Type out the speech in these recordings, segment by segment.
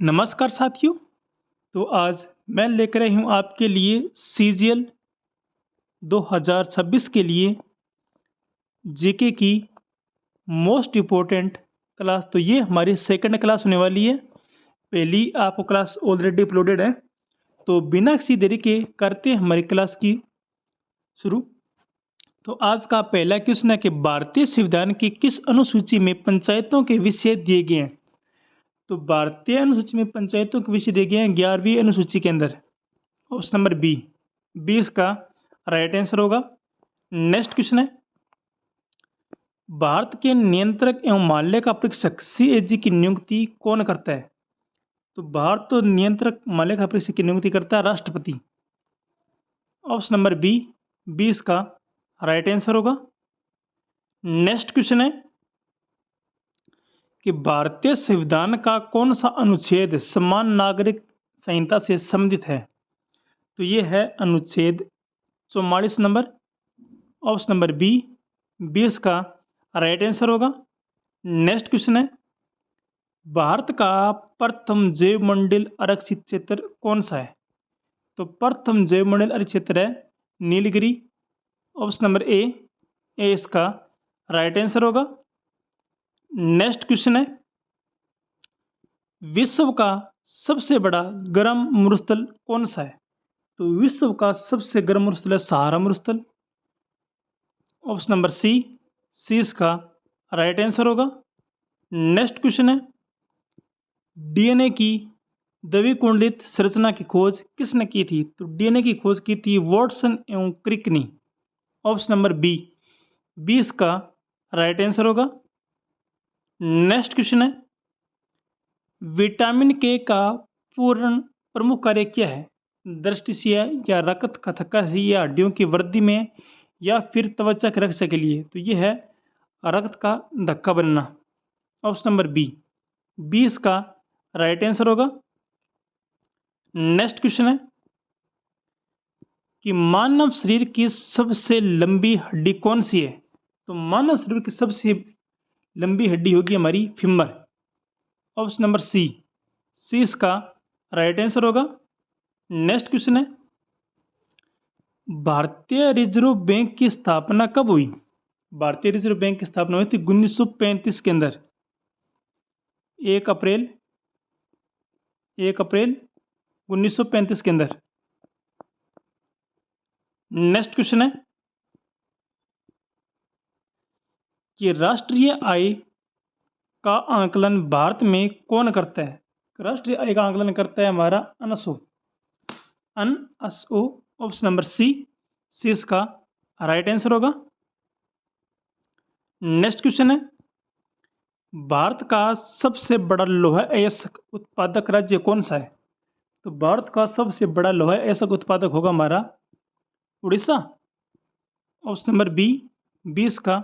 नमस्कार साथियों। तो आज मैं लेकर आई हूँ आपके लिए सीजीएल 2026 के लिए जीके की मोस्ट इम्पोर्टेंट क्लास। तो ये हमारी सेकंड क्लास होने वाली है। पहली आपको क्लास ऑलरेडी अपलोडेड है। तो बिना किसी देरी के करते हैं हमारी क्लास की शुरू। तो आज का पहला क्वेश्चन है कि भारतीय संविधान की किस अनुसूची में पंचायतों के विषय दिए गए हैं। तो भारतीय अनुसूची में पंचायतों के विषय दिए गए हैं 11वीं अनुसूची के अंदर। ऑप्शन नंबर बी 20 का राइट आंसर होगा। नेक्स्ट क्वेश्चन है, भारत के नियंत्रक एवं माल्य का परीक्षक सीएजी की नियुक्ति कौन करता है। तो भारत तो नियंत्रक माल्य का परीक्षक की नियुक्ति करता है राष्ट्रपति। ऑप्शन नंबर बी 20 का राइट आंसर होगा। नेक्स्ट क्वेश्चन है कि भारतीय संविधान का कौन सा अनुच्छेद समान नागरिक संहिता से संबंधित है। तो ये है अनुच्छेद 44 नंबर। ऑप्शन नंबर बी 20 का राइट आंसर होगा। नेक्स्ट क्वेश्चन है, भारत का प्रथम जैवमंडल आरक्षित क्षेत्र कौन सा है। तो प्रथम जैवमंडल आरक्षित क्षेत्र है नीलगिरी। ऑप्शन नंबर ए इसका राइट आंसर होगा। नेक्स्ट क्वेश्चन है, विश्व का सबसे बड़ा गर्म मरुस्थल कौन सा है। तो विश्व का सबसे गर्म मरुस्थल है सहारा मरुस्थल। ऑप्शन नंबर सी इसका राइट आंसर होगा। नेक्स्ट क्वेश्चन है, डीएनए की द्विकुंडलित संरचना की खोज किसने की थी। तो डीएनए की खोज की थी वाटसन एवं क्रिक ने। ऑप्शन नंबर बी 20 का राइट आंसर होगा। नेक्स्ट क्वेश्चन है, विटामिन के का पूर्ण प्रमुख कार्य क्या है। दृष्टि से या रक्त कथका से या हड्डियों की वृद्धि में या फिर त्वचा की रक्षा के लिए। तो ये है रक्त का धक्का बनना। ऑप्शन नंबर बी 20 का राइट आंसर होगा। नेक्स्ट क्वेश्चन है कि मानव शरीर की सबसे लंबी हड्डी कौन सी है। तो मानव शरीर की सबसे लंबी हड्डी होगी हमारी फीमर। ऑप्शन नंबर सी इसका राइट आंसर होगा। नेक्स्ट क्वेश्चन है, भारतीय रिजर्व बैंक की स्थापना कब हुई। भारतीय रिजर्व बैंक की स्थापना हुई थी 1935 के अंदर। 1 अप्रैल 1935 के अंदर। नेक्स्ट क्वेश्चन है कि राष्ट्रीय आय का आंकलन भारत में कौन करता है। राष्ट्रीय आय का आंकलन करता है हमारा एनएसओ। ऑप्शन नंबर सी इसका राइट आंसर होगा। नेक्स्ट क्वेश्चन है, भारत का सबसे बड़ा लोहा अयस्क उत्पादक राज्य कौन सा है। तो भारत का सबसे बड़ा लोहा अयस्क उत्पादक होगा हमारा उड़ीसा। ऑप्शन नंबर बी 20 का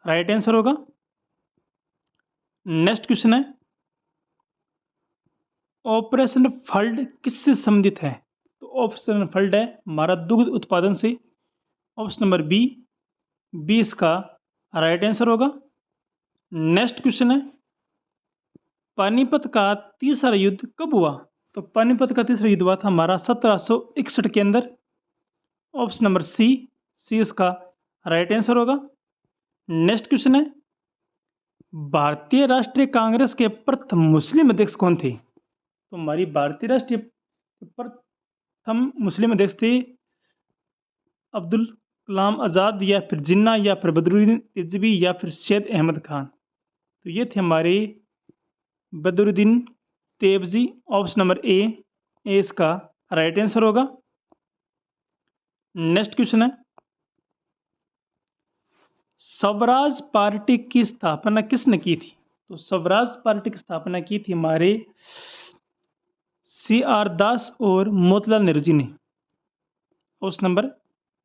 राइट आंसर होगा। नेक्स्ट क्वेश्चन है, ऑपरेशन फ्लड किससे संबंधित है। तो ऑपरेशन फ्लड है हमारा दुग्ध उत्पादन से। ऑप्शन नंबर बी 20 का राइट आंसर होगा। नेक्स्ट क्वेश्चन है, पानीपत का तीसरा युद्ध कब हुआ। तो पानीपत का तीसरा युद्ध हुआ था हमारा 1761 के अंदर। ऑप्शन नंबर सी इसका राइट आंसर होगा। नेक्स्ट क्वेश्चन है, भारतीय राष्ट्रीय कांग्रेस के प्रथम मुस्लिम अध्यक्ष कौन थे। तो हमारी भारतीय राष्ट्रीय प्रथम मुस्लिम अध्यक्ष थे अब्दुल कलाम आज़ाद या फिर जिन्ना या फिर बदरुद्दीन रिजवी या फिर सैयद अहमद खान। तो ये थे हमारे बदरुद्दीन तेबजी। ऑप्शन नंबर ए इसका राइट आंसर होगा। नेक्स्ट क्वेश्चन है, स्वराज पार्टी की स्थापना किसने की थी। तो स्वराज पार्टी की स्थापना की थी हमारे CR दास और मोतीलाल नेहरू जी ने। ऑप्शन नंबर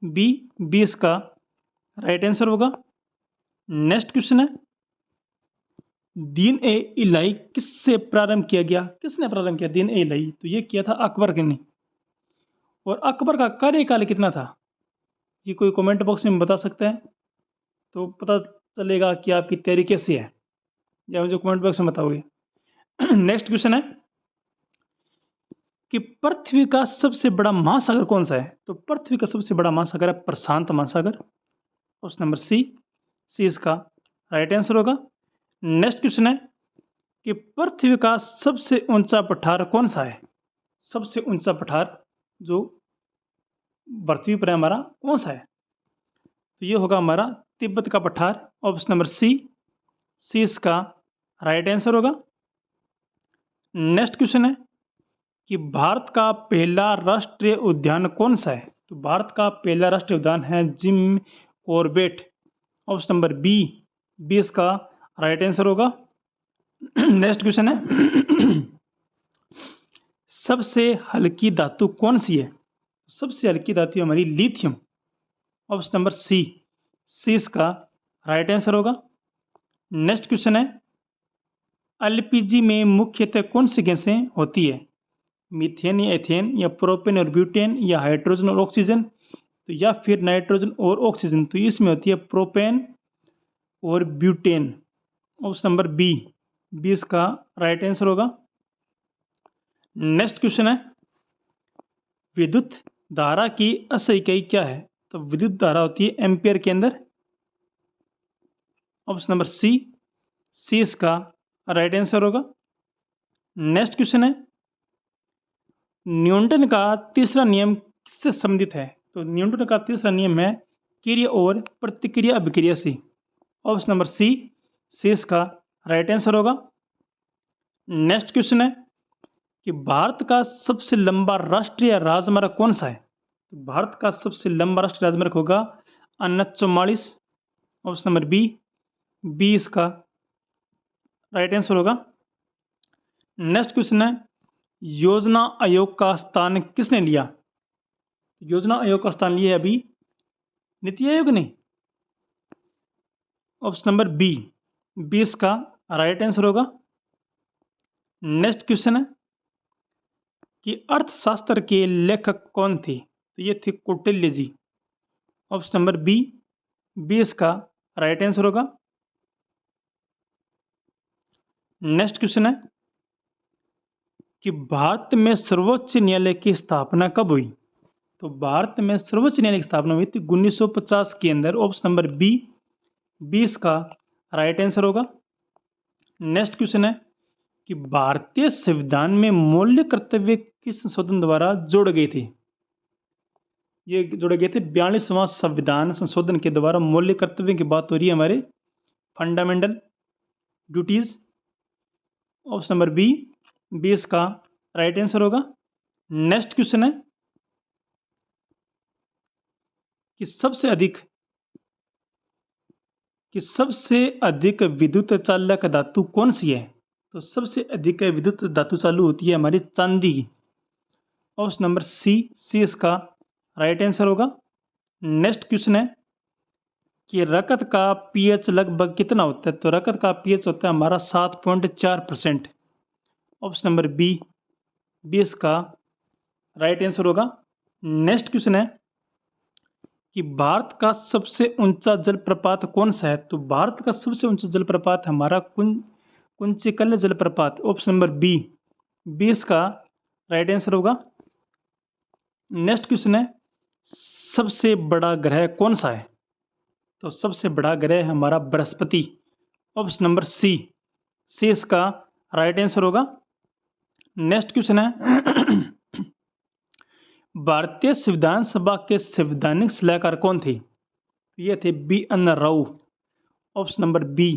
बी 20 का राइट आंसर होगा। नेक्स्ट क्वेश्चन है, दीन ए इलाही किससे प्रारंभ किया गया। किसने प्रारंभ किया दीन ए इलाही। तो ये किया था अकबर ने। और अकबर का कार्यकाल कितना था, ये कोई कमेंट बॉक्स में बता सकता है तो पता चलेगा कि आपकी तैयारी कैसी है, या मुझे कमेंट बॉक्स में बताओगे। नेक्स्ट क्वेश्चन है, कि पृथ्वी का सबसे बड़ा महासागर कौन सा है? तो पृथ्वी का सबसे बड़ा महासागर है प्रशांत महासागर। ऑप्शन नंबर सी इसका राइट आंसर होगा। नेक्स्ट क्वेश्चन है कि पृथ्वी का सबसे ऊंचा पठार कौन सा है? सबसे ऊंचा पठार जो पृथ्वी पर है हमारा कौन सा है? तो ये होगा हमारा तिब्बत का पठार। ऑप्शन नंबर सी इसका राइट आंसर होगा। नेक्स्ट क्वेश्चन है कि भारत का पहला राष्ट्रीय उद्यान कौन सा है? तो भारत का पहला राष्ट्रीय उद्यान है Jim Corbett. Option number B इसका राइट आंसर होगा। नेक्स्ट क्वेश्चन है सबसे हल्की धातु कौन सी है? सबसे हल्की धातु हमारी लिथियम। ऑप्शन नंबर सी इसका राइट आंसर होगा। नेक्स्ट क्वेश्चन है एलपीजी में मुख्यतः कौन सी गैसें होती है? मीथेन या एथेन या प्रोपेन और ब्यूटेन या हाइड्रोजन और ऑक्सीजन तो या फिर नाइट्रोजन और ऑक्सीजन। तो इसमें होती है प्रोपेन और ब्यूटेन। ऑप्शन नंबर बी इसका राइट आंसर होगा। नेक्स्ट क्वेश्चन है विद्युत धारा की SI इकाई क्या है? तो विद्युत धारा होती है एम्पियर के अंदर। ऑप्शन नंबर सी इसका राइट आंसर होगा। नेक्स्ट क्वेश्चन है न्यूटन का तीसरा नियम किससे संबंधित है? तो न्यूटन का तीसरा नियम है क्रिया और प्रतिक्रिया अभिक्रिया से। ऑप्शन नंबर सी इसका राइट आंसर होगा। नेक्स्ट क्वेश्चन है कि भारत का सबसे लंबा राष्ट्रीय राजमार्ग कौन सा है? तो भारत का सबसे लंबा राष्ट्रीय राजमार्ग होगा NH-44। ऑप्शन नंबर बी इसका राइट आंसर होगा। नेक्स्ट क्वेश्चन है योजना आयोग का स्थान किसने लिया? योजना आयोग का स्थान लिया है अभी नीति आयोग ने। ऑप्शन नंबर बी इसका राइट आंसर होगा। नेक्स्ट क्वेश्चन है कि अर्थशास्त्र के लेखक कौन थे? तो ये थे कौटिल्य जी। ऑप्शन नंबर बी इसका राइट आंसर होगा। नेक्स्ट क्वेश्चन है कि भारत में सर्वोच्च न्यायालय की स्थापना कब हुई? तो भारत में सर्वोच्च न्यायालय की स्थापना हुई थी 1950 के अंदर। ऑप्शन नंबर बी इसका राइट आंसर होगा। नेक्स्ट क्वेश्चन है कि भारतीय संविधान में मौलिक कर्तव्य किस संशोधन द्वारा जोड़े गए थे? ये जोड़े गए थे 42वां संविधान संशोधन के द्वारा मौलिक कर्तव्य की बात हो रही है हमारे fundamental duties. Option number B इसका राइट आंसर होगा। नेक्स्ट क्वेश्चन है कि सबसे अधिक विद्युत चालक धातु कौन सी है? तो सबसे अधिक विद्युत धातु चालू होती है हमारी चांदी की। ऑप्शन नंबर सी इसका राइट आंसर होगा। नेक्स्ट क्वेश्चन है कि रकत का पीएच लगभग कितना होता है? तो रकत का पीएच होता है हमारा 7.4%। ऑप्शन नंबर बी इसका राइट आंसर होगा। नेक्स्ट क्वेश्चन है कि भारत का सबसे ऊंचा जलप्रपात कौन सा है? तो भारत का सबसे ऊंचा जलप्रपात हमारा कुंचिकल्य जलप्रपात। ऑप्शन नंबर बी इसका राइट आंसर होगा। नेक्स्ट क्वेश्चन है सबसे बड़ा ग्रह कौन सा है? तो सबसे बड़ा ग्रह हमारा बृहस्पति। ऑप्शन नंबर सी इसका राइट आंसर होगा। नेक्स्ट क्वेश्चन है भारतीय संविधान सभा के संवैधानिक सलाहकार कौन थे? ये थे BN Rao. Option number B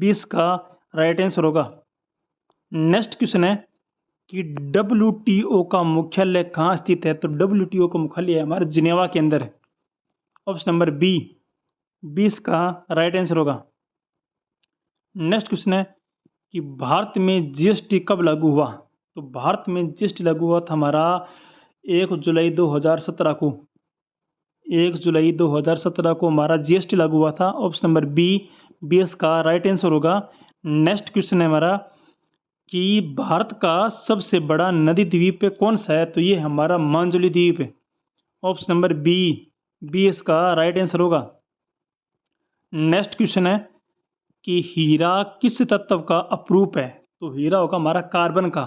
इसका राइट आंसर होगा। नेक्स्ट क्वेश्चन है कि WTO का मुख्यालय कहाँ स्थित है? तो WTO का मुख्यालय है हमारे जिनेवा के अंदर। ऑप्शन नंबर बी इसका राइट आंसर होगा। नेक्स्ट क्वेश्चन है कि भारत में GST कब लागू हुआ? तो भारत में GST लागू हुआ था हमारा 1 जुलाई 2017 को। 1 जुलाई 2017 को हमारा GST लागू हुआ था। ऑप्शन नंबर बी इसका राइट आंसर होगा। नेक्स्ट क्वेश्चन है हमारा कि भारत का सबसे बड़ा नदी द्वीप कौन सा है? तो ये हमारा मांजुली द्वीप है। ऑप्शन नंबर बी इसका राइट आंसर होगा। नेक्स्ट क्वेश्चन है कि हीरा किस तत्व का अपरूप है? तो हीरा होगा हमारा कार्बन का।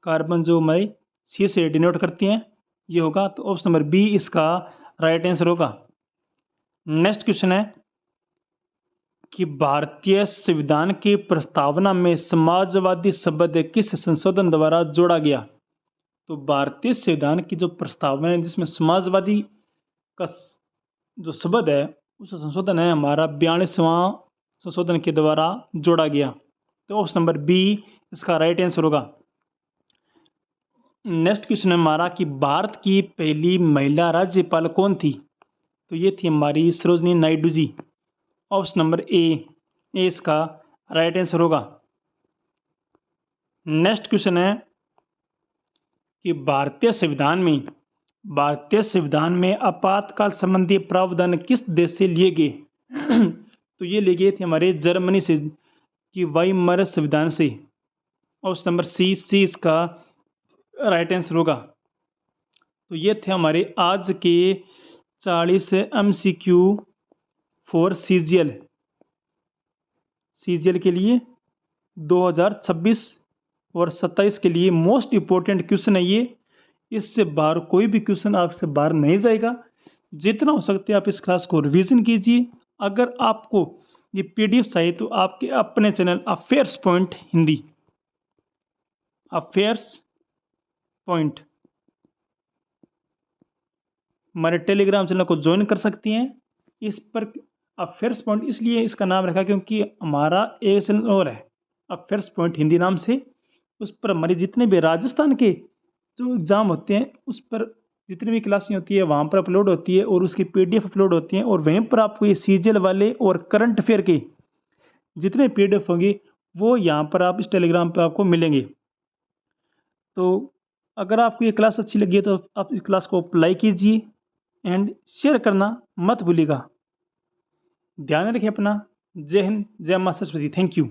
कार्बन जो हमारी सी से डिनोट करती हैं, ये होगा। तो ऑप्शन नंबर बी इसका राइट आंसर होगा। नेक्स्ट क्वेश्चन है कि भारतीय संविधान की प्रस्तावना में समाजवादी शब्द किस संशोधन द्वारा जोड़ा गया? तो भारतीय संविधान की जो प्रस्तावना है जिसमें समाजवादी का जो शब्द है उस संशोधन है हमारा 42वां संशोधन के द्वारा जोड़ा गया। तो ऑप्शन नंबर बी इसका राइट आंसर होगा। नेक्स्ट क्वेश्चन है हमारा कि भारत की पहली महिला राज्यपाल कौन थी? तो ये थी हमारी Sarojini Naidu ji. Option number A इसका राइट आंसर होगा। नेक्स्ट क्वेश्चन है कि भारतीय संविधान में आपातकाल संबंधी प्रावधान किस देश से लिए गए? तो ये लिए गए थे हमारे जर्मनी से कि वाइमर संविधान से। ऑप्शन नंबर सी इसका राइट आंसर होगा। तो ये थे हमारे आज के 40 MCQ फॉर CGL के लिए 2026 और 27 के लिए मोस्ट इम्पोर्टेंट क्वेश्चन है ये। इससे बाहर कोई भी क्वेश्चन आपसे बाहर नहीं जाएगा। जितना हो सकता है आप इस क्लास को रिवीजन कीजिए। अगर आपको ये PDF चाहिए तो आपके अपने channel affairs point Hindi, affairs point हमारे टेलीग्राम चैनल को ज्वाइन कर सकती हैं। इस पर अफेयर्स पॉइंट इसलिए इसका नाम रखा क्योंकि हमारा एक चैनल और है अफेयर्स पॉइंट हिंदी नाम से। उस पर हमारे जितने भी राजस्थान के जो एग्ज़ाम होते हैं उस पर जितनी भी क्लासें होती है वहाँ पर अपलोड होती है और उसकी PDF अपलोड होती हैं और वहीं पर आपको ये CGL वाले और करंट अफेयर के जितने PDF होंगे वो यहाँ पर आप इस टेलीग्राम पर आपको मिलेंगे। तो अगर आपको ये क्लास अच्छी लगी है तो आप इस क्लास को लाइक कीजिए एंड शेयर करना मत भूलिएगा। ध्यान रखिए अपना। जय हिंद, जय मां सरस्वती। Thank you.